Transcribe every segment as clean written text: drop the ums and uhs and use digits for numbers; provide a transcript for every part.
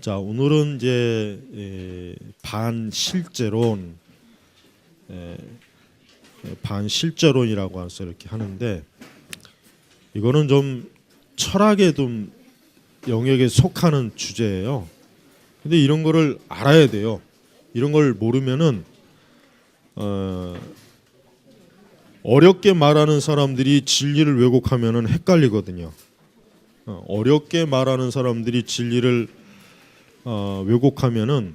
자, 오늘은 이제 반실제론, 반실제론이라고 해서 이렇게 하는데, 이거는 좀 철학의 좀 영역에 속하는 주제예요. 근데 이런 거를 알아야 돼요. 이런 걸 모르면은 어렵게 말하는 사람들이 진리를 왜곡하면은 헷갈리거든요. 어렵게 말하는 사람들이 진리를 왜곡하면은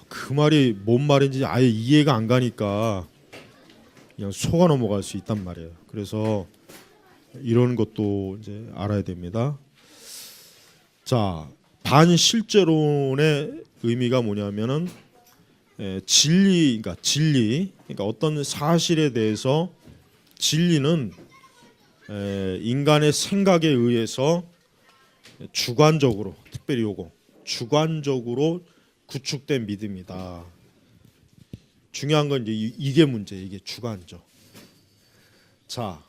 그 말이 뭔 말인지 아예 이해가 안 가니까 그냥 속아 넘어갈 수 있단 말이에요. 그래서 이런 것도 이제 알아야 됩니다. 자, 반실제론의 의미가 뭐냐면은 그러니까 어떤 사실에 대해서 진리는 인간의 생각에 의해서 주관적으로, 특별히 요거 주관적으로 구축된 믿음이다. 중요한 건 이제 이게 문제, 이게 주관적. 자,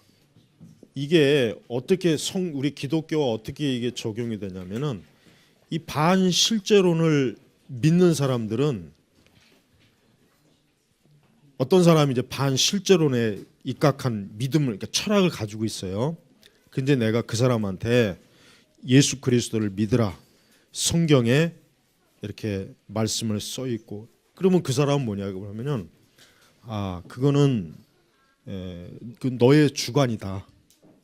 이게 어떻게 우리 기독교와 어떻게 이게 적용이 되냐면은 이 반실제론을 믿는 사람들은 어떤 사람이 이제 반실제론에 입각한 믿음을, 그러니까 철학을 가지고 있어요. 근데 내가 그 사람한테 예수 그리스도를 믿으라, 성경에 이렇게 말씀을 써 있고, 그러면 그 사람은 뭐냐고 하면은 그거는 그 너의 주관이다.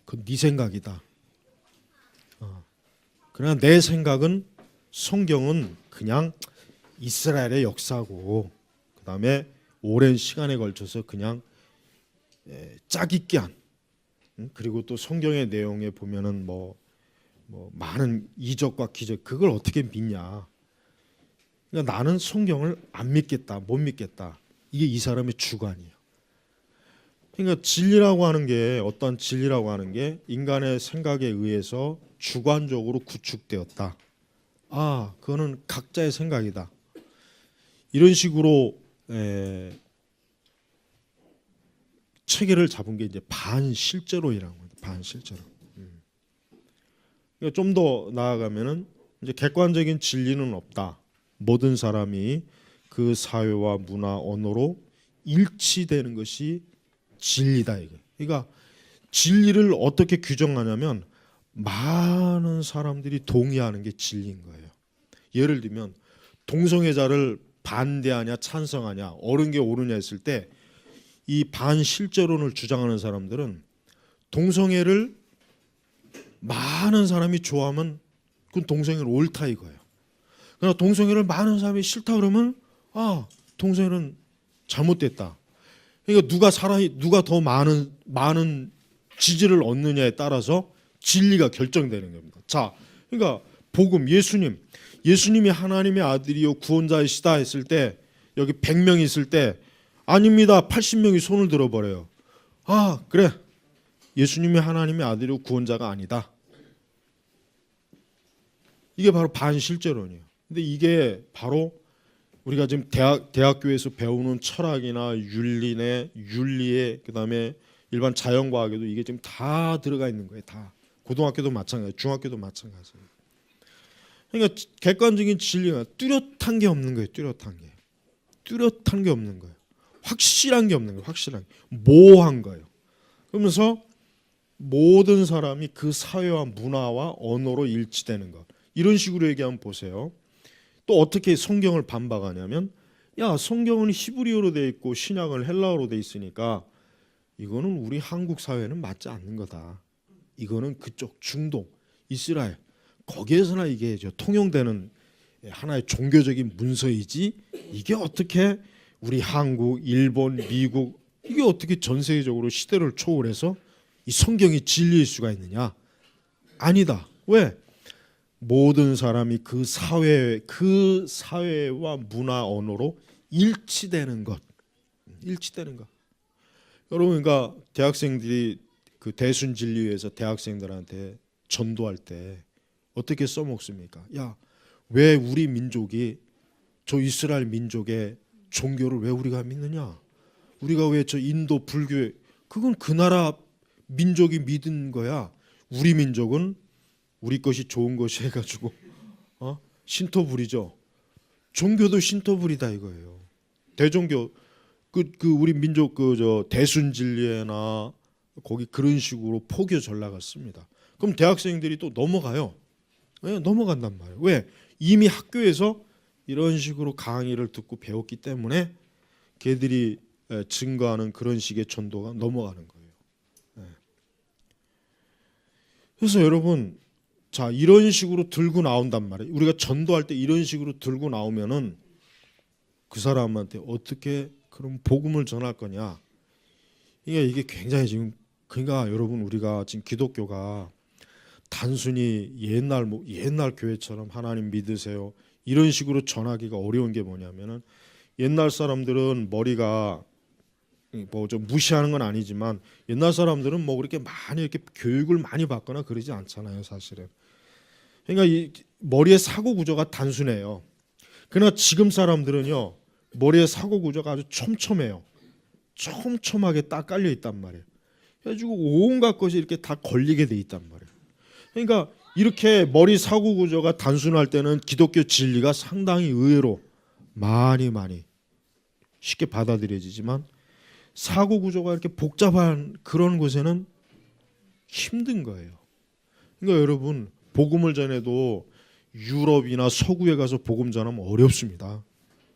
그 네 생각이다. 그러나 내 생각은 성경은 그냥 이스라엘의 역사고, 그다음에 오랜 시간에 걸쳐서 그냥 짜깁기 한, 그리고 또 성경의 내용에 보면은 뭐 많은 이적과 기적, 그걸 어떻게 믿냐. 그러니까 나는 성경을 안 믿겠다, 못 믿겠다. 이게 이 사람의 주관이에요. 그러니까 진리라고 하는 게, 어떤 진리라고 하는 게 인간의 생각에 의해서 주관적으로 구축되었다. 그거는 각자의 생각이다. 이런 식으로 체계를 잡은 게 이제 반실제론이라는 거예요. 반실제론. 그러니까 좀 더 나아가면은 이제 객관적인 진리는 없다. 모든 사람이 그 사회와 문화, 언어로 일치되는 것이 진리다, 이거. 그러니까 진리를 어떻게 규정하냐면 많은 사람들이 동의하는 게 진리인 거예요. 예를 들면 동성애자를 반대하냐 찬성하냐, 옳은 게 옳으냐 했을 때 이 반실제론을 주장하는 사람들은 동성애를 많은 사람이 좋아하면 그건 동성애는 옳다 이거예요. 그러나 동성애를 많은 사람이 싫다 그러면 동성애는 잘못됐다. 그러니까 누가 더 많은 지지를 얻느냐에 따라서 진리가 결정되는 겁니다. 자, 그러니까 복음, 예수님이 하나님의 아들이요 구원자이시다 했을 때, 여기 100명 있을 때 아닙니다, 80명이 손을 들어버려요. 그래, 예수님이 하나님의 아들이요 구원자가 아니다. 이게 바로 반실제론이에요. 근데 이게 바로 우리가 지금 대학교에서 배우는 철학이나 윤리에, 그다음에 일반 자연과학에도 이게 지금 다 들어가 있는 거예요. 다. 고등학교도 마찬가지, 중학교도 마찬가지예요. 그러니까 객관적인 진리가 뚜렷한 게 없는 거예요. 뚜렷한 게 없는 거예요. 확실한 게 없는 거예요. 확실한 게. 모호한 거예요. 그러면서 모든 사람이 그 사회와 문화와 언어로 일치되는 것. 이런 식으로 얘기하면 보세요. 또 어떻게 성경을 반박하냐면, 성경은 히브리어로 돼 있고 신약은 헬라어로 돼 있으니까 이거는 우리 한국 사회는 맞지 않는 거다. 이거는 그쪽 중동, 이스라엘, 거기에서나 이게 통용되는 하나의 종교적인 문서이지, 이게 어떻게 우리 한국, 일본, 미국, 이게 어떻게 전 세계적으로 시대를 초월해서 이 성경이 진리일 수가 있느냐? 아니다. 왜? 모든 사람이 그 사회와 문화, 언어로 일치되는 것. 여러분, 그러니까 대학생들이 그 대순진리회에서 대학생들한테 전도할 때 어떻게 써먹습니까? 왜 우리 민족이 저 이스라엘 민족의 종교를 왜 우리가 믿느냐? 우리가 왜 저 인도 불교에, 그건 그 나라 민족이 믿은 거야. 우리 민족은 우리 것이 좋은 것이 해가지고 신토불이죠. 종교도 신토불이다 이거예요. 대종교 우리 민족 대순진리회나 거기 그런 식으로 포교 전략을 씁니다. 그럼 대학생들이 또 넘어가요. 왜? 넘어간단 말이에요. 왜? 이미 학교에서 이런 식으로 강의를 듣고 배웠기 때문에 걔들이 증거하는 그런 식의 전도가 넘어가는 거예요. 그래서 여러분, 자, 이런 식으로 들고 나온단 말이에요. 우리가 전도할 때 이런 식으로 들고 나오면은 그 사람한테 어떻게 그럼 복음을 전할 거냐? 이게 굉장히 지금, 그러니까 여러분, 우리가 지금 기독교가 단순히 옛날 교회처럼 하나님 믿으세요 이런 식으로 전하기가 어려운 게 뭐냐면은, 옛날 사람들은 머리가 뭐 좀 무시하는 건 아니지만 옛날 사람들은 뭐 그렇게 많이 이렇게 교육을 많이 받거나 그러지 않잖아요, 사실은. 그러니까 이 머리의 사고 구조가 단순해요. 그러나 지금 사람들은요, 머리의 사고 구조가 아주 촘촘해요. 촘촘하게 딱 깔려 있단 말이에요. 그래가지고 온갖 것이 이렇게 다 걸리게 돼 있단 말이에요. 그러니까 이렇게 머리 사고 구조가 단순할 때는 기독교 진리가 상당히 의외로 많이 쉽게 받아들여지지만, 사고 구조가 이렇게 복잡한 그런 곳에는 힘든 거예요. 그러니까 여러분, 복음을 전해도 유럽이나 서구에 가서 복음 전하면 어렵습니다.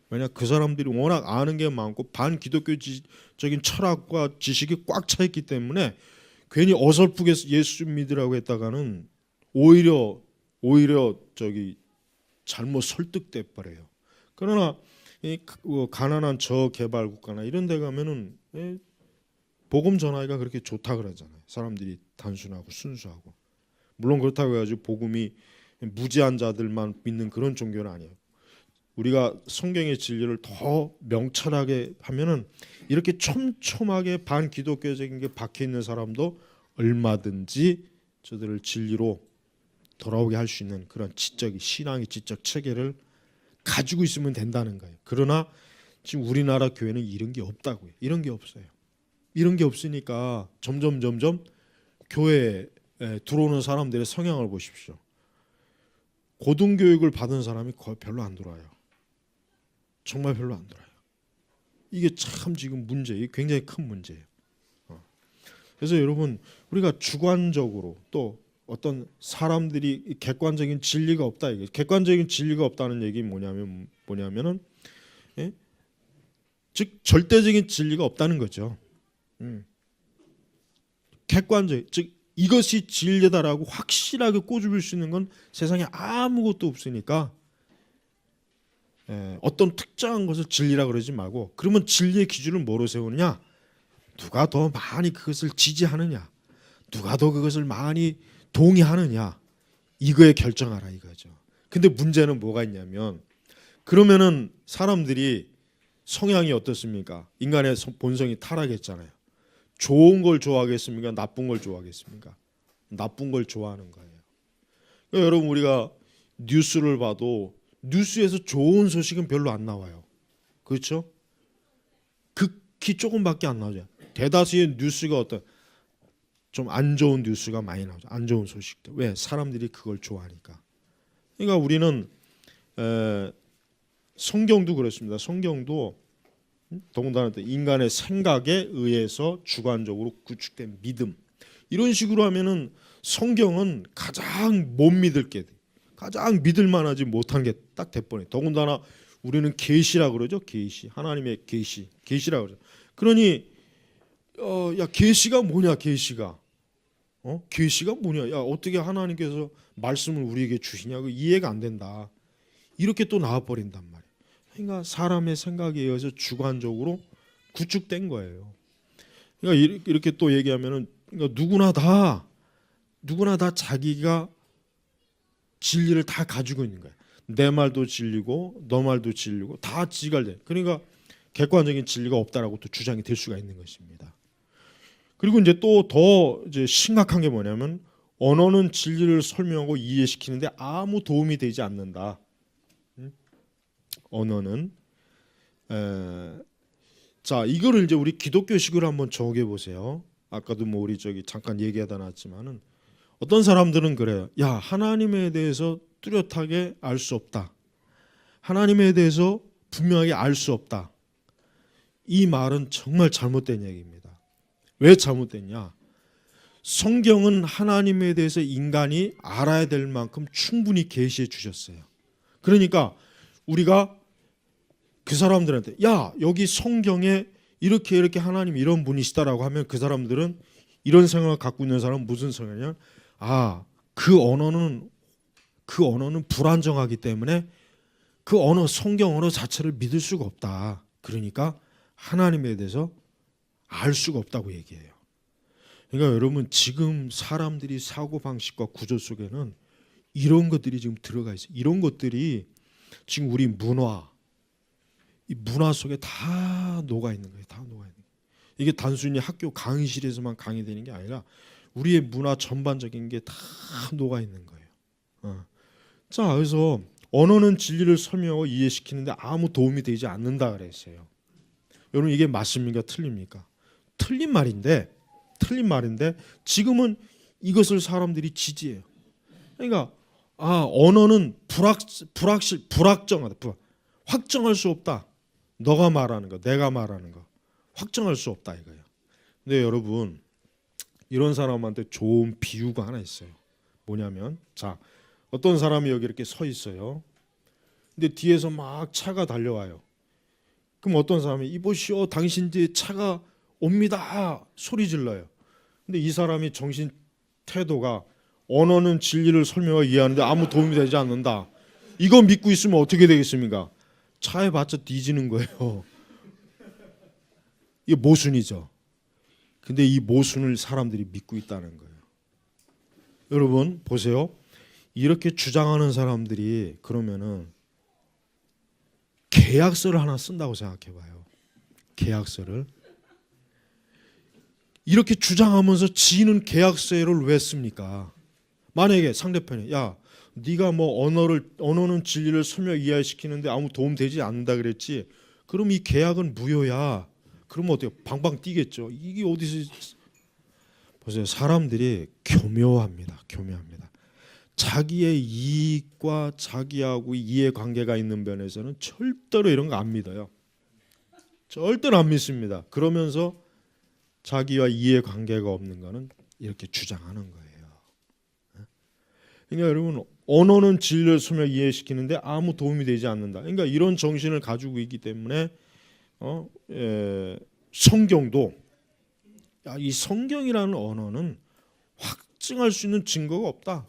왜냐, 그 사람들이 워낙 아는 게 많고 반기독교적인 철학과 지식이 꽉 차 있기 때문에 괜히 어설프게 예수 믿으라고 했다가는 오히려 잘못 설득돼 버려요. 그러나 이 가난한 저개발 국가나 이런 데 가면은 복음 전하기가 그렇게 좋다 그러잖아요. 사람들이 단순하고 순수하고. 물론 그렇다고 해가지고 복음이 무지한 자들만 믿는 그런 종교는 아니에요. 우리가 성경의 진리를 더 명철하게 하면은 이렇게 촘촘하게 반기독교적인 게 박혀 있는 사람도 얼마든지 저들을 진리로 돌아오게 할 수 있는 그런 신앙의 지적 체계를 가지고 있으면 된다는 거예요. 그러나 지금 우리나라 교회는 이런 게 없다고요. 이런 게 없어요. 이런 게 없으니까 점점 교회에 들어오는 사람들의 성향을 보십시오. 고등교육을 받은 사람이 거의 별로 안 들어와요. 정말 별로 안 들어와요. 이게 참 지금 문제예요. 굉장히 큰 문제예요. 그래서 여러분, 우리가 주관적으로 또 어떤 사람들이 객관적인 진리가 없다, 이게 객관적인 진리가 없다는 얘기 뭐냐면은 즉 절대적인 진리가 없다는 거죠. 객관적, 즉 이것이 진리다라고 확실하게 꼬집을 수 있는 건 세상에 아무것도 없으니까 어떤 특정한 것을 진리라 그러지 말고, 그러면 진리의 기준을 뭐로 세우느냐? 누가 더 많이 그것을 지지하느냐, 누가 더 그것을 많이 동의하느냐, 이거에 결정하라 이거죠. 근데 문제는 뭐가 있냐면, 그러면은 사람들이 성향이 어떻습니까? 인간의 본성이 타락했잖아요. 좋은 걸 좋아하겠습니까? 나쁜 걸 좋아하겠습니까? 나쁜 걸 좋아하는 거예요. 그러니까 여러분, 우리가 뉴스를 봐도 뉴스에서 좋은 소식은 별로 안 나와요. 그렇죠? 극히 조금밖에 안 나오죠. 대다수의 뉴스가 어떤 좀 안 좋은 뉴스가 많이 나오죠. 안 좋은 소식들. 왜? 사람들이 그걸 좋아하니까. 그러니까 우리는 성경도 그렇습니다. 성경도 더군다나 인간의 생각에 의해서 주관적으로 구축된 믿음, 이런 식으로 하면은 성경은 가장 못 믿을 게, 가장 믿을 만하지 못한 게 딱 돼버려요. 더군다나 우리는 계시라 그러죠. 계시, 하나님의 계시라 그러죠. 그러니 야, 계시가 뭐냐? 계시가 뭐냐? 야, 어떻게 하나님께서 말씀을 우리에게 주시냐고 이해가 안 된다. 이렇게 또 나와 버린단 말이에요. 그러니까 사람의 생각에 의해서 주관적으로 구축된 거예요. 그러니까 이렇게 또 얘기하면은, 그러니까 누구나 다 자기가 진리를 다 가지고 있는 거예요. 내 말도 진리고 너 말도 진리고 다 지가 돼. 그러니까 객관적인 진리가 없다라고 또 주장이 될 수가 있는 것입니다. 그리고 이제 또 더 이제 심각한 게 뭐냐면, 언어는 진리를 설명하고 이해시키는데 아무 도움이 되지 않는다. 언어는 자, 이거를 이제 우리 기독교식으로 한번 적어 보세요. 아까도 우리 잠깐 얘기하다 놨지만은, 어떤 사람들은 그래요. 야, 하나님에 대해서 뚜렷하게 알 수 없다. 하나님에 대해서 분명하게 알 수 없다. 이 말은 정말 잘못된 얘기입니다. 왜 잘못됐냐? 성경은 하나님에 대해서 인간이 알아야 될 만큼 충분히 계시해 주셨어요. 그러니까 우리가 그 사람들한테 야, 여기 성경에 이렇게 하나님 이런 분이시다라고 하면 그 사람들은 이런 생각을 갖고 있는 사람은 무슨 생각이냐? 그 언어는 불안정하기 때문에 그 언어, 성경 언어 자체를 믿을 수가 없다. 그러니까 하나님에 대해서 알 수가 없다고 얘기해요. 그러니까 여러분, 지금 사람들이 사고방식과 구조 속에는 이런 것들이 지금 들어가 있어요. 이런 것들이 지금 우리 이 문화 속에 다 녹아 있는 거예요. 다 녹아 있는 거예요. 이게 단순히 학교 강의실에서만 강의되는 게 아니라 우리의 문화 전반적인 게 다 녹아 있는 거예요. 자, 그래서 언어는 진리를 설명하고 이해시키는데 아무 도움이 되지 않는다 그랬어요. 여러분, 이게 맞습니까? 틀립니까? 틀린 말인데 지금은 이것을 사람들이 지지해요. 그러니까 언어는 불확정하다. 확정할 수 없다. 너가 말하는 거, 내가 말하는 거 확정할 수 없다 이거예요. 근데 여러분, 이런 사람한테 좋은 비유가 하나 있어요. 뭐냐면, 자, 어떤 사람이 여기 이렇게 서 있어요. 근데 뒤에서 막 차가 달려와요. 그럼 어떤 사람이 이보시오, 당신 뒤에 차가 옵니다 소리 질러요. 근데 이 사람이 정신 태도가 언어는 진리를 설명하고 이해하는데 아무 도움이 되지 않는다. 이거 믿고 있으면 어떻게 되겠습니까? 차에 받쳐 뒤지는 거예요. 이게 모순이죠. 근데 이 모순을 사람들이 믿고 있다는 거예요. 여러분 보세요. 이렇게 주장하는 사람들이 그러면은 계약서를 하나 쓴다고 생각해 봐요. 계약서를. 이렇게 주장하면서 지는 계약서를 왜 씁니까? 만약에 상대편이 야, 네가 뭐 언어는 진리를 설명 이해시키는데 아무 도움 되지 않는다 그랬지. 그럼 이 계약은 무효야. 그러면 어때요? 방방 뛰겠죠. 이게 어디서 보세요. 사람들이 교묘합니다. 자기의 이익과 자기하고 이해관계가 있는 면에서는 절대로 이런 거 안 믿어요. 절대로 안 믿습니다. 그러면서 자기와 이해관계가 없는 거는 이렇게 주장하는 거예요. 그러니까 여러분, 언어는 진리를 설명 이해시키는데 아무 도움이 되지 않는다. 그러니까 이런 정신을 가지고 있기 때문에 성경도 이 성경이라는 언어는 확증할 수 있는 증거가 없다.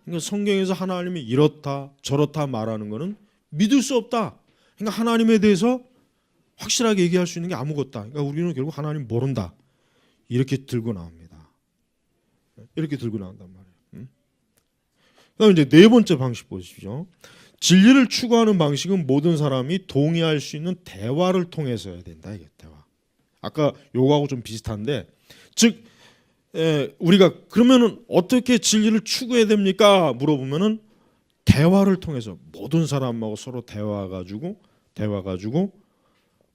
그러니까 성경에서 하나님이 이렇다 저렇다 말하는 것은 믿을 수 없다. 그러니까 하나님에 대해서 확실하게 얘기할 수 있는 게 아무것도 없다. 그러니까 우리는 결국 하나님 모른다. 이렇게 들고 나옵니다. 이렇게 들고 나온단 말이에요. 그다음 이제 네 번째 방식 보십시오. 진리를 추구하는 방식은 모든 사람이 동의할 수 있는 대화를 통해서 해야 된다. 이게 대화. 아까 요거하고 좀 비슷한데, 즉 우리가 그러면은 어떻게 진리를 추구해야 됩니까? 물어보면은 대화를 통해서 모든 사람하고 서로 대화 가지고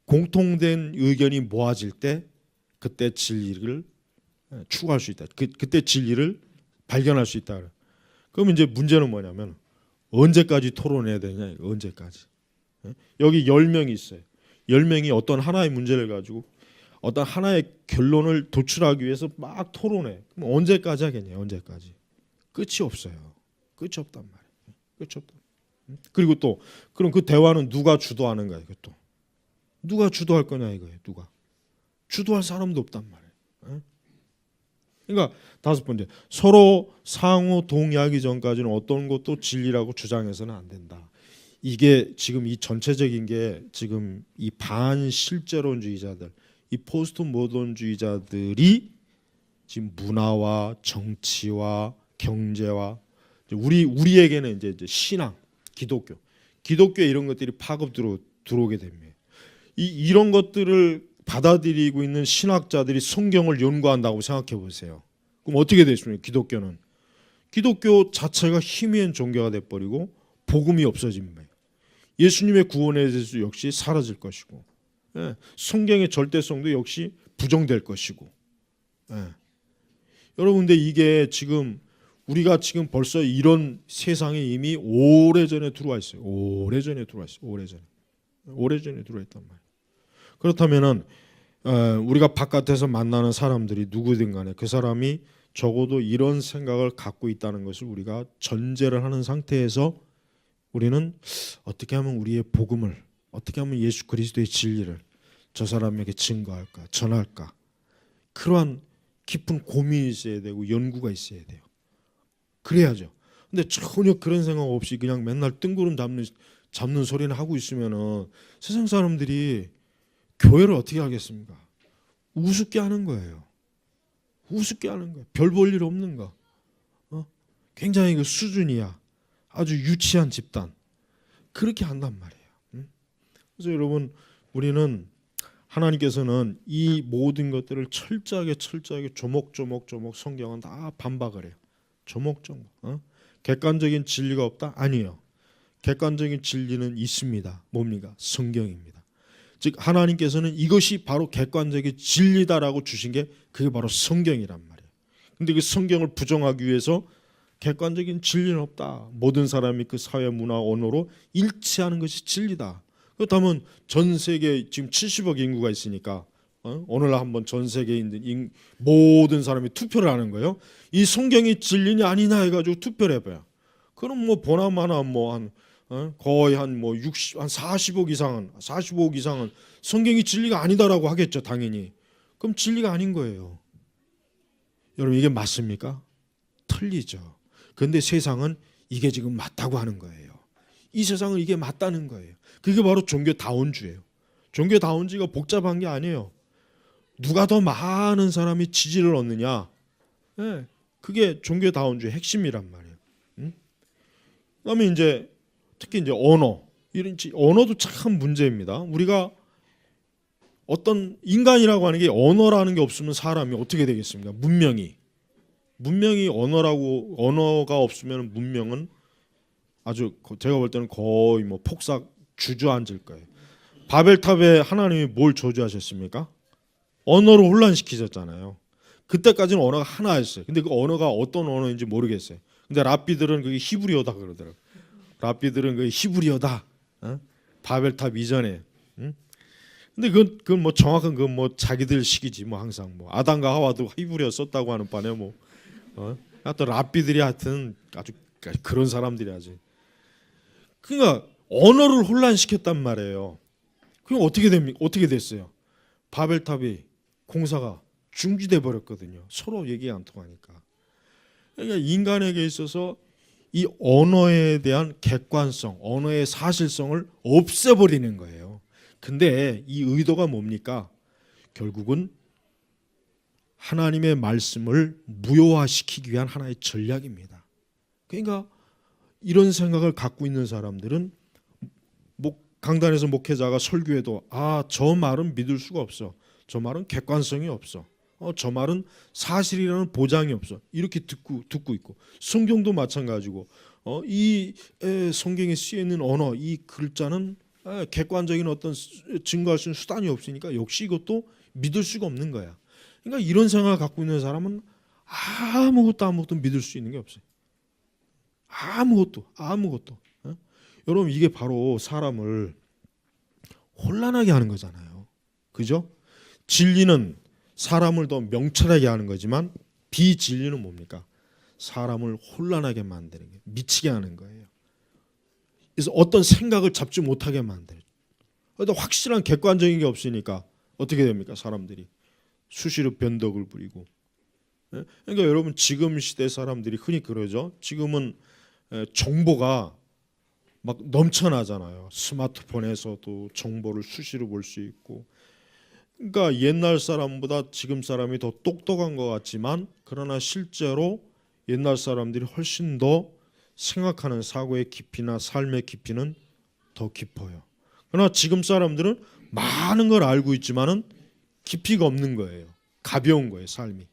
공통된 의견이 모아질 때 그때 진리를 추구할 수 있다. 그때 진리를 발견할 수 있다. 그럼 이제 문제는 뭐냐면 언제까지 토론해야 되냐? 언제까지? 여기 10명이 있어요. 10명이 어떤 하나의 문제를 가지고 어떤 하나의 결론을 도출하기 위해서 막 토론해. 그럼 언제까지 하겠냐? 언제까지? 끝이 없어요. 끝이 없단 말이에요. 끝이 없다. 그리고 또 그럼 그 대화는 누가 주도하는 거야? 이것도 누가 주도할 거냐 이거예요. 누가 주도할 사람도 없단 말이에요. 그러니까 다섯 번째, 서로 상호 동의하기 전까지는 어떤 것도 진리라고 주장해서는 안 된다. 이게 지금 이 전체적인 게 지금 이 반실제론주의자들, 이 포스트 모던주의자들이 지금 문화와 정치와 경제와 우리에게는 이제 신앙, 기독교 이런 것들이 파급 들어오게 됩니다. 이런 것들을 받아들이고 있는 신학자들이 성경을 연구한다고 생각해 보세요. 그럼 어떻게 되십니까? 기독교 자체가 희미한 종교가 돼버리고 복음이 없어집니다. 예수님의 구원에 대해서 역시 사라질 것이고, 성경의 절대성도 역시 부정될 것이고. 여러분, 근데 이게 지금 우리가 지금 벌써 이런 세상에 이미 오래전에 들어와 있어요. 오래전에 들어와 있어요. 오래전에 들어와 있단 말이에요. 그렇다면은 우리가 바깥에서 만나는 사람들이 누구든 간에 그 사람이 적어도 이런 생각을 갖고 있다는 것을 우리가 전제를 하는 상태에서 우리는 어떻게 하면 우리의 복음을, 어떻게 하면 예수 그리스도의 진리를 저 사람에게 증거할까, 전할까, 그러한 깊은 고민이 있어야 되고 연구가 있어야 돼요. 그래야죠. 근데 전혀 그런 생각 없이 그냥 맨날 뜬구름 잡는 소리는 하고 있으면은 세상 사람들이 교회를 어떻게 하겠습니까? 우습게 하는 거예요. 우습게 하는 거예요. 별 볼 일 없는 거. 굉장히 그 수준이야. 아주 유치한 집단. 그렇게 한단 말이에요. 그래서 여러분, 우리는 하나님께서는 이 모든 것들을 철저하게 조목조목 성경은 다 반박을 해요. 조목조목. 객관적인 진리가 없다? 아니에요. 객관적인 진리는 있습니다. 뭡니까? 성경입니다. 즉 하나님께서는 이것이 바로 객관적인 진리다라고 주신 게 그게 바로 성경이란 말이에요. 근데 그 성경을 부정하기 위해서 객관적인 진리는 없다. 모든 사람이 그 사회 문화 언어로 일치하는 것이 진리다. 그렇다면 전 세계 지금 70억 인구가 있으니까 오늘 한번 전 세계에 있는 모든 사람이 투표를 하는 거예요. 이 성경이 진리냐 아니냐 해가지고 투표를 해봐요. 그럼 뭐 보나마나 뭐 거의 한 40억 이상은 성경이 진리가 아니다라고 하겠죠, 당연히. 그럼 진리가 아닌 거예요. 여러분 이게 맞습니까? 틀리죠. 그런데 세상은 이게 지금 맞다고 하는 거예요. 이 세상은 이게 맞다는 거예요. 그게 바로 종교다원주예요. 종교다원주의가 복잡한 게 아니에요. 누가 더 많은 사람이 지지를 얻느냐, 네, 그게 종교다원주의 핵심이란 말이에요. 그다음에 이제 특히 이제 언어도 참 문제입니다. 우리가 어떤 인간이라고 하는 게 언어라는 게 없으면 사람이 어떻게 되겠습니까? 문명이 언어가 없으면 문명은 아주 제가 볼 때는 거의 뭐 폭삭 주저앉을 거예요. 바벨탑에 하나님이 뭘 저주하셨습니까? 언어를 혼란시키셨잖아요. 그때까지는 언어가 하나였어요. 근데 그 언어가 어떤 언어인지 모르겠어요. 근데 랍비들은 그게 히브리어다 그러더라고요. 랍비들은 그 히브리어다. 바벨탑 이전에. 근데 그건 뭐 정확한 건 뭐 자기들 식이지 뭐 항상 뭐 아담과 하와도 히브리어 썼다고 하는 바네 뭐. 하여튼 랍비들이 하여튼 아주 그런 사람들이 하지. 그러니까 언어를 혼란시켰단 말이에요. 그럼 어떻게 됩니까? 어떻게 됐어요? 바벨탑이 공사가 중지돼 버렸거든요. 서로 얘기가 안 통하니까. 그러니까 인간에게 있어서 이 언어에 대한 객관성, 언어의 사실성을 없애버리는 거예요. 근데 이 의도가 뭡니까? 결국은 하나님의 말씀을 무효화시키기 위한 하나의 전략입니다. 그러니까 이런 생각을 갖고 있는 사람들은 강단에서 목회자가 설교해도 저 말은 믿을 수가 없어. 저 말은 객관성이 없어. 저 말은 사실이라는 보장이 없어. 이렇게 듣고 있고 성경도 마찬가지고 이 성경에 쓰여 있는 언어, 이 글자는 객관적인 어떤 증거할 수 있는 수단이 없으니까 역시 이것도 믿을 수가 없는 거야. 그러니까 이런 생각을 갖고 있는 사람은 아무것도 믿을 수 있는 게 없어요. 아무것도. 여러분 이게 바로 사람을 혼란하게 하는 거잖아요. 그죠? 진리는 사람을 더 명철하게 하는 거지만 비진리는 뭡니까? 사람을 혼란하게 만드는 게 미치게 하는 거예요. 그래서 어떤 생각을 잡지 못하게 만들어요. 그런데 확실한 객관적인 게 없으니까 어떻게 됩니까? 사람들이 수시로 변덕을 부리고. 그러니까 여러분 지금 시대 사람들이 흔히 그러죠. 지금은 정보가 막 넘쳐나잖아요. 스마트폰에서도 정보를 수시로 볼 수 있고. 그러니까 옛날 사람보다 지금 사람이 더 똑똑한 것 같지만 그러나 실제로 옛날 사람들이 훨씬 더 생각하는 사고의 깊이나 삶의 깊이는 더 깊어요. 그러나 지금 사람들은 많은 걸 알고 있지만은 깊이가 없는 거예요. 가벼운 거예요, 삶이.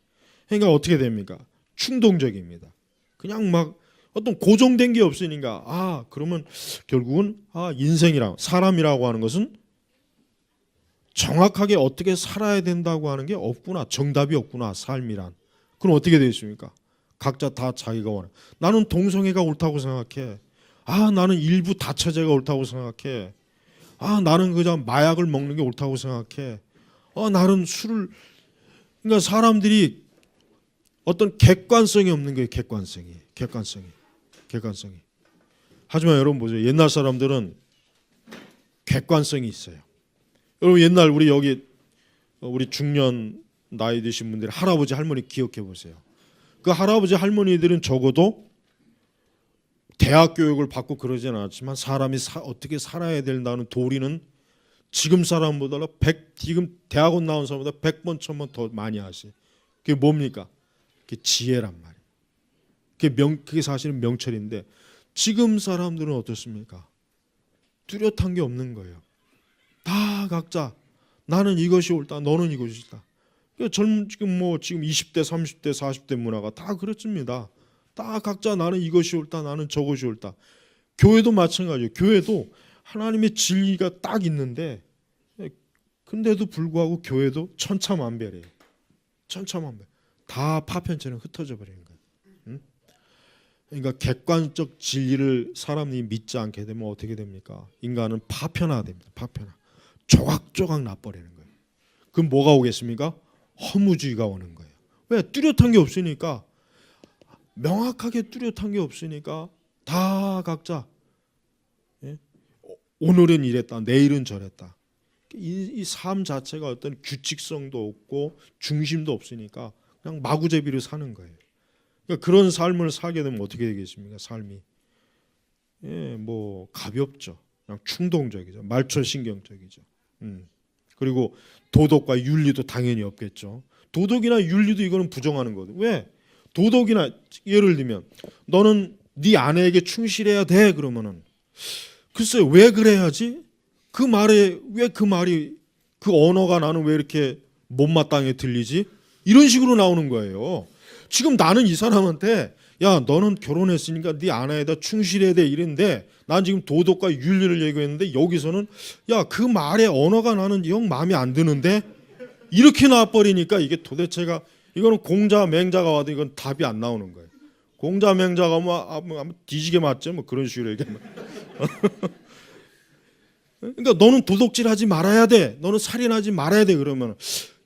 그러니까 어떻게 됩니까? 충동적입니다. 그냥 막 어떤 고정된 게 없으니까 그러면 결국은 사람이라고 하는 것은 정확하게 어떻게 살아야 된다고 하는 게 없구나. 정답이 없구나. 삶이란. 그럼 어떻게 되겠습니까? 각자 다 자기가 원해. 나는 동성애가 옳다고 생각해. 나는 일부 다처제가 옳다고 생각해. 나는 그냥 마약을 먹는 게 옳다고 생각해. 나는 술을. 그러니까 사람들이 어떤 객관성이 없는 거예요. 객관성이. 하지만 여러분 보세요. 옛날 사람들은 객관성이 있어요. 여러분 옛날 우리 중년 나이 드신 분들이 할아버지 할머니 기억해 보세요. 그 할아버지 할머니들은 적어도 대학 교육을 받고 그러진 않았지만 사람이 어떻게 살아야 된다는 도리는 지금 사람보다 지금 대학원 나온 사람보다 100번 1000번 더 많이 하세요. 그게 뭡니까? 그게 지혜란 말이에요. 그게 사실은 명철인데 지금 사람들은 어떻습니까? 뚜렷한 게 없는 거예요. 다 각자 나는 이것이 옳다, 너는 이것이 옳다. 지금 20대, 30대, 40대 문화가 다 그렇습니다. 다 각자 나는 이것이 옳다, 나는 저것이 옳다. 교회도 마찬가지예요. 교회도 하나님의 진리가 딱 있는데 근데도 불구하고 교회도 천차만별이에요. 천차만별. 다 파편처럼 흩어져 버리는 거예요. 그러니까 객관적 진리를 사람이 믿지 않게 되면 어떻게 됩니까? 인간은 파편화됩니다. 파편화. 조각조각 나버리는 거예요. 그럼 뭐가 오겠습니까? 허무주의가 오는 거예요. 왜? 뚜렷한 게 없으니까. 명확하게 뚜렷한 게 없으니까 다 각자 오늘은 이랬다, 내일은 저랬다. 이 삶 자체가 어떤 규칙성도 없고 중심도 없으니까 그냥 마구잡이로 사는 거예요. 그러니까 그런 삶을 살게 되면 어떻게 되겠습니까? 삶이 가볍죠. 그냥 충동적이죠. 말초신경적이죠. 그리고 도덕과 윤리도 당연히 없겠죠. 도덕이나 윤리도 이거는 부정하는 거거든. 왜? 도덕이나 예를 들면 너는 네 아내에게 충실해야 돼 그러면은 글쎄 왜 그래야지? 그 말이 그 언어가 나는 왜 이렇게 못마땅해 들리지? 이런 식으로 나오는 거예요. 지금 나는 이 사람한테 야 너는 결혼했으니까 네 아내에다 충실해야 돼 이랬는데 난 지금 도덕과 윤리를 얘기했는데 여기서는 야 그 말의 언어가 나는 영 마음에 안 드는데 이렇게 나와버리니까 이게 도대체가 이거는 공자 맹자가 와도 이건 답이 안 나오는 거예요. 공자 맹자가 뭐 뒤지게 맞죠 뭐 그런 식으로 얘기하면. 그러니까 너는 도둑질하지 말아야 돼. 너는 살인하지 말아야 돼. 그러면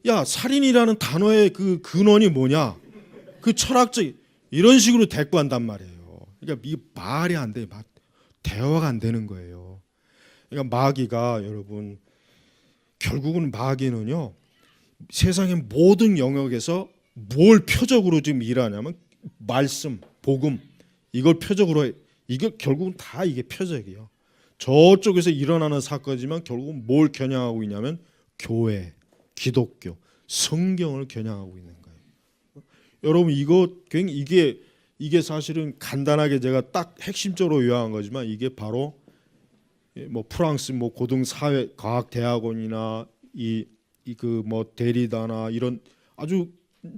야 살인이라는 단어의 그 근원이 뭐냐? 그 철학적 이런 식으로 대꾸한단 말이에요. 그러니까 이게 말이 안 돼. 대화가 안 되는 거예요. 그러니까 마귀가 여러분 결국은 마귀는요 세상의 모든 영역에서 뭘 표적으로 지금 일하냐면 말씀, 복음 이걸 표적으로 이게 결국은 다 이게 표적이에요. 저쪽에서 일어나는 사건이지만 결국은 뭘 겨냥하고 있냐면 교회, 기독교, 성경을 겨냥하고 있는 거예요. 여러분 이게 사실은 간단하게 제가 딱 핵심적으로 요약한 거지만 이게 바로 뭐 프랑스 뭐 고등 사회 과학 대학원이나 데리다나 이런 아주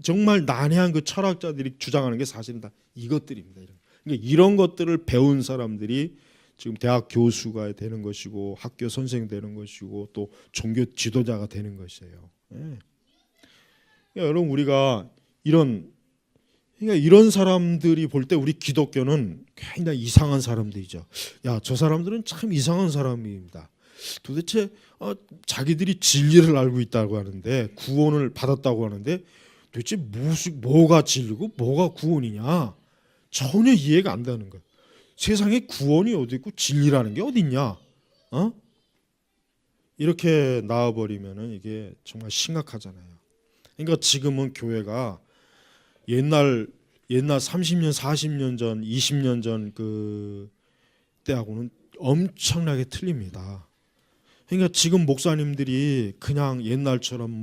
정말 난해한 그 철학자들이 주장하는 게 사실은 다 이것들입니다. 그러니까 이런 것들을 배운 사람들이 지금 대학 교수가 되는 것이고 학교 선생 되는 것이고 또 종교 지도자가 되는 것이에요. 그러니까 여러분 우리가 이런 사람들이 볼 때 우리 기독교는 굉장히 이상한 사람들이죠. 야, 저 사람들은 참 이상한 사람입니다. 도대체 자기들이 진리를 알고 있다고 하는데 구원을 받았다고 하는데 도대체 뭐가 진리고 뭐가 구원이냐 전혀 이해가 안 되는 거예요. 세상에 구원이 어디 있고 진리라는 게 어디 있냐? 이렇게 나와버리면은 이게 정말 심각하잖아요. 그러니까 지금은 교회가 옛날 30년, 40년 전, 20년 전 그 때하고는 엄청나게 틀립니다. 그러니까 지금 목사님들이 그냥 옛날처럼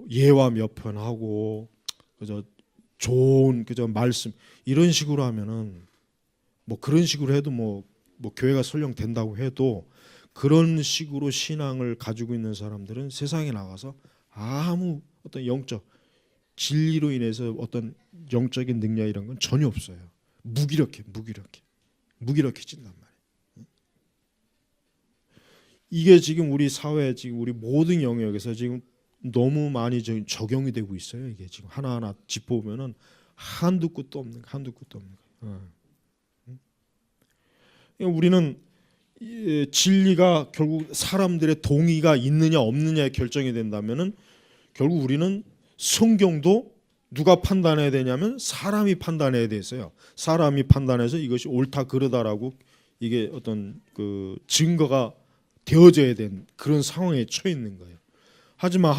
예화 몇 편 하고 좋은 말씀 이런 식으로 하면은 그런 식으로 해도 교회가 설령 된다고 해도 그런 식으로 신앙을 가지고 있는 사람들은 세상에 나가서 아무 어떤 영적 진리로 인해서 어떤 영적인 능력 이런 건 전혀 없어요. 무기력해진단 말이에요. 이게 지금 우리 사회 지금 우리 모든 영역에서 지금 너무 많이 적용이 되고 있어요. 이게 지금 하나하나 짚어보면은 한두 끝도 없는 거예요. 우리는 진리가 결국 사람들의 동의가 있느냐 없느냐에 결정이 된다면은 결국 우리는 성경도 누가 판단해야 되냐면 사람이 판단해야 돼서요. 사람이 판단해서 이것이 옳다 그르다라고 이게 어떤 그 증거가 되어져야 된 그런 상황에 처해 있는 거예요. 하지만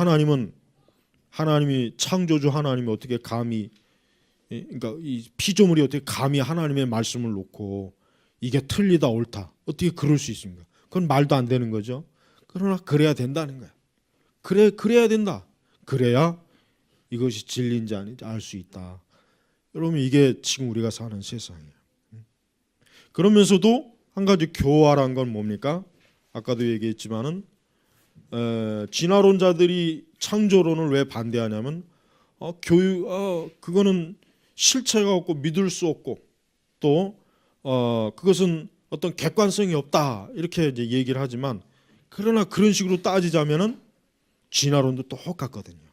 하나님이 창조주 하나님이 어떻게 감히 그러니까 이 피조물이 어떻게 감히 하나님의 말씀을 놓고 이게 틀리다 옳다 어떻게 그럴 수 있습니까? 그건 말도 안 되는 거죠. 그러나 그래야 된다는 거야. 그래야 된다. 그래야 이것이 진리인지 아닌지 알 수 있다. 여러분 이게 지금 우리가 사는 세상이에요. 그러면서도 한 가지 교활한 건 뭡니까? 아까도 얘기했지만은 진화론자들이 창조론을 왜 반대하냐면 그거는 실체가 없고 믿을 수 없고 또 그것은 어떤 객관성이 없다 이렇게 이제 얘기를 하지만 그러나 그런 식으로 따지자면은 진화론도 똑같거든요.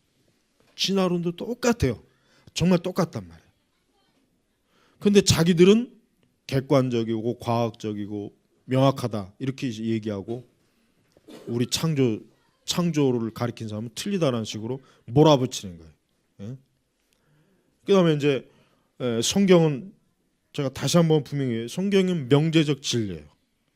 진화론도 똑같아요. 정말 똑같단 말이에요. 그런데 자기들은 객관적이고 과학적이고 명확하다 이렇게 얘기하고 우리 창조를 가리킨 사람은 틀리다라는 식으로 몰아붙이는 거예요. 예? 그다음에 이제 성경은 제가 다시 한번 분명히 성경은 명제적 진리예요.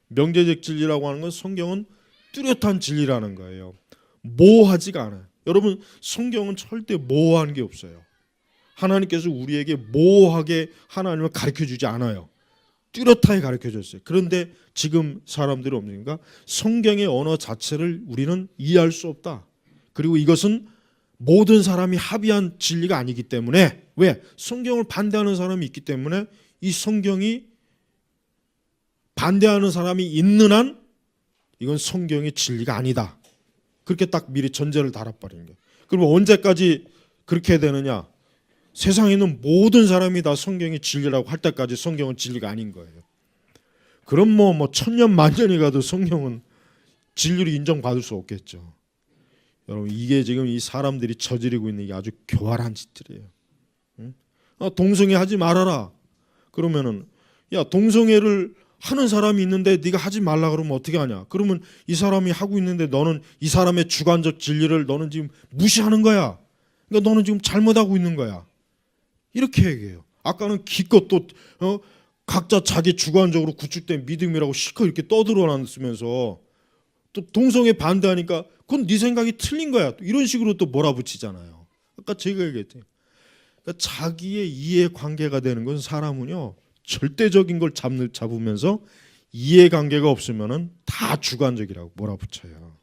명제적 진리라고 하는 건 성경은 뚜렷한 진리라는 거예요. 모호하지가 않아요. 여러분 성경은 절대 모호한 게 없어요. 하나님께서 우리에게 모호하게 하나님을 가르쳐주지 않아요. 뚜렷하게 가르쳐줬어요. 그런데 지금 사람들이 없는가? 성경의 언어 자체를 우리는 이해할 수 없다. 그리고 이것은 모든 사람이 합의한 진리가 아니기 때문에 왜? 성경을 반대하는 사람이 있기 때문에 이 성경이 반대하는 사람이 있는 한 이건 성경의 진리가 아니다. 그렇게 딱 미리 전제를 달아버리는 거예요. 그럼 언제까지 그렇게 되느냐? 세상에 있는 모든 사람이 다 성경이 진리라고 할 때까지 성경은 진리가 아닌 거예요. 그럼 뭐 천년 만년이 가도 성경은 진리로 인정받을 수 없겠죠. 여러분 이게 지금 이 사람들이 저지르고 있는 게 아주 교활한 짓들이에요. 동성애 하지 말아라. 그러면은 야 동성애를 하는 사람이 있는데 네가 하지 말라 그러면 어떻게 하냐? 그러면 이 사람이 하고 있는데 너는 이 사람의 주관적 진리를 너는 지금 무시하는 거야. 그러니까 너는 지금 잘못하고 있는 거야. 이렇게 얘기해요. 아까는 기껏 또 각자 자기 주관적으로 구축된 믿음이라고 실컷 이렇게 떠들어놨으면서 또 동성애 반대하니까 그건 네 생각이 틀린 거야. 이런 식으로 또 몰아붙이잖아요. 아까 제가 얘기했죠. 그러니까 자기의 이해관계가 되는 것은 사람은요. 절대적인 걸 잡으면서 이해관계가 없으면은 다 주관적이라고 몰아붙여요.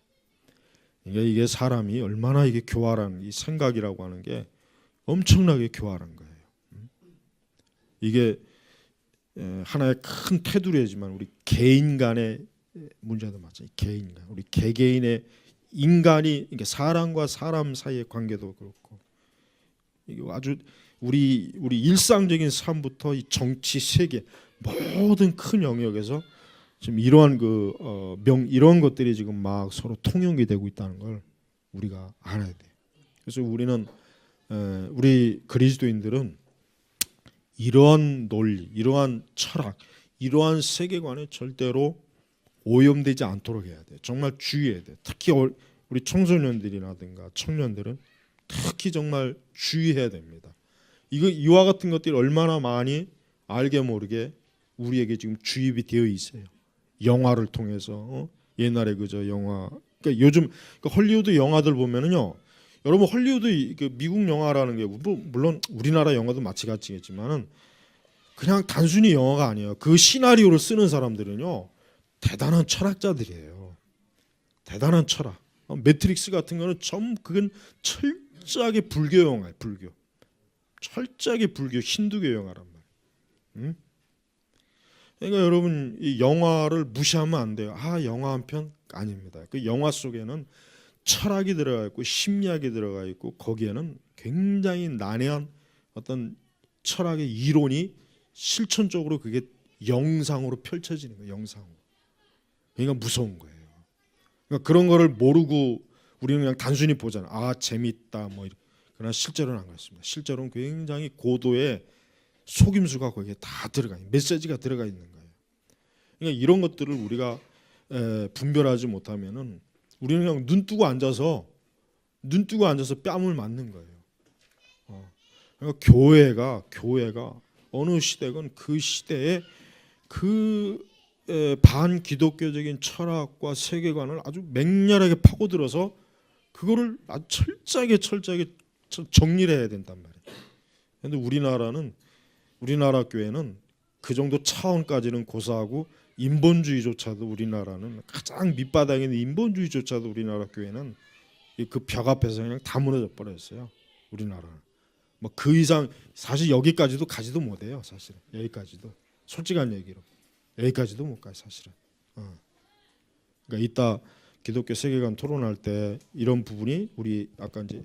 그러니까 이게 사람이 얼마나 이게 교활한 이 생각이라고 하는 게 엄청나게 교활한 거예요. 이게 하나의 큰 테두리지만 우리 개인 간의 문제도 마찬가지. 개인 간, 우리 개개인의 인간이 이게 사람과 사람 사이의 관계도 그렇고 이게 아주 우리 일상적인 삶부터 이 정치 세계 모든 큰 영역에서 지금 이러한 이런 것들이 지금 막 서로 통용이 되고 있다는 걸 우리가 알아야 돼. 그래서 우리는 우리 그리스도인들은 이러한 논리, 이러한 철학, 이러한 세계관에 절대로 오염되지 않도록 해야 돼. 정말 주의해야 돼. 특히 우리 청소년들이라든가 청년들은 특히 정말 주의해야 됩니다. 이와 같은 것들이 얼마나 많이 알게 모르게 우리에게 지금 주입이 되어 있어요. 영화를 통해서 옛날에 그저 영화, 그러니까 요즘 헐리우드 영화들 보면은요. 여러분 헐리우드 미국 영화라는 게 물론 우리나라 영화도 마찬가지겠지만은 그냥 단순히 영화가 아니에요. 그 시나리오를 쓰는 사람들은요 대단한 철학자들이에요. 대단한 철학. 매트릭스 같은 거는 그건 철저하게 불교 영화예요. 불교. 철저하게 불교 힌두교 영화란 말이에요. 그러니까 여러분 이 영화를 무시하면 안 돼요. 영화 한 편 아닙니다. 그 영화 속에는 철학이 들어가 있고 심리학이 들어가 있고 거기에는 굉장히 난해한 어떤 철학의 이론이 실천적으로 그게 영상으로 펼쳐지는 거예요. 영상으로. 그러니까 무서운 거예요. 그러니까 그런 거를 모르고 우리는 그냥 단순히 보잖아. 아 재밌다 뭐 이렇게. 그러나 실제로는 안 그렇습니다. 실제로는 굉장히 고도의 속임수가 거기에 다 들어가 있는 메시지가 들어가 있는 거예요. 그러니까 이런 것들을 우리가 분별하지 못하면은 우리는 그냥 눈 뜨고 앉아서 뺨을 맞는 거예요. 그러니까 교회가 어느 시대건 그 시대에 그 반기독교적인 철학과 세계관을 아주 맹렬하게 파고들어서 그거를 아주 철저하게 정리를 해야 된단 말이에요. 그런데 우리나라 교회는 그 정도 차원까지는 고사하고 인본주의조차도 우리나라는 가장 밑바닥에 있는 인본주의조차도 우리나라 교회는 그 벽 앞에서 그냥 다 무너져 버렸어요. 우리나라는 뭐 그 이상 사실 여기까지도 가지도 못해요. 사실은 여기까지도 솔직한 얘기로 여기까지도 못 가요. 사실은. 그러니까 이따 기독교 세계관 토론할 때 이런 부분이 우리 아까 이제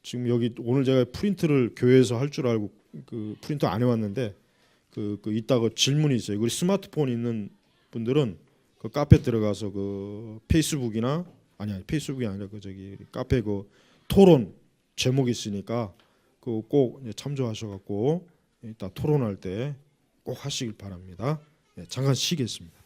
지금 여기 오늘 제가 프린트를 교회에서 할 줄 알고 그 프린터 안 해왔는데 그 이따가 질문이 있어요. 우리 스마트폰 있는 분들은 그 카페 들어가서 그 페이스북이 아니라 그 저기 카페 그 토론 제목이 있으니까 그 꼭 참조하셔갖고 이따 토론할 때 꼭 하시길 바랍니다. 네, 잠깐 쉬겠습니다.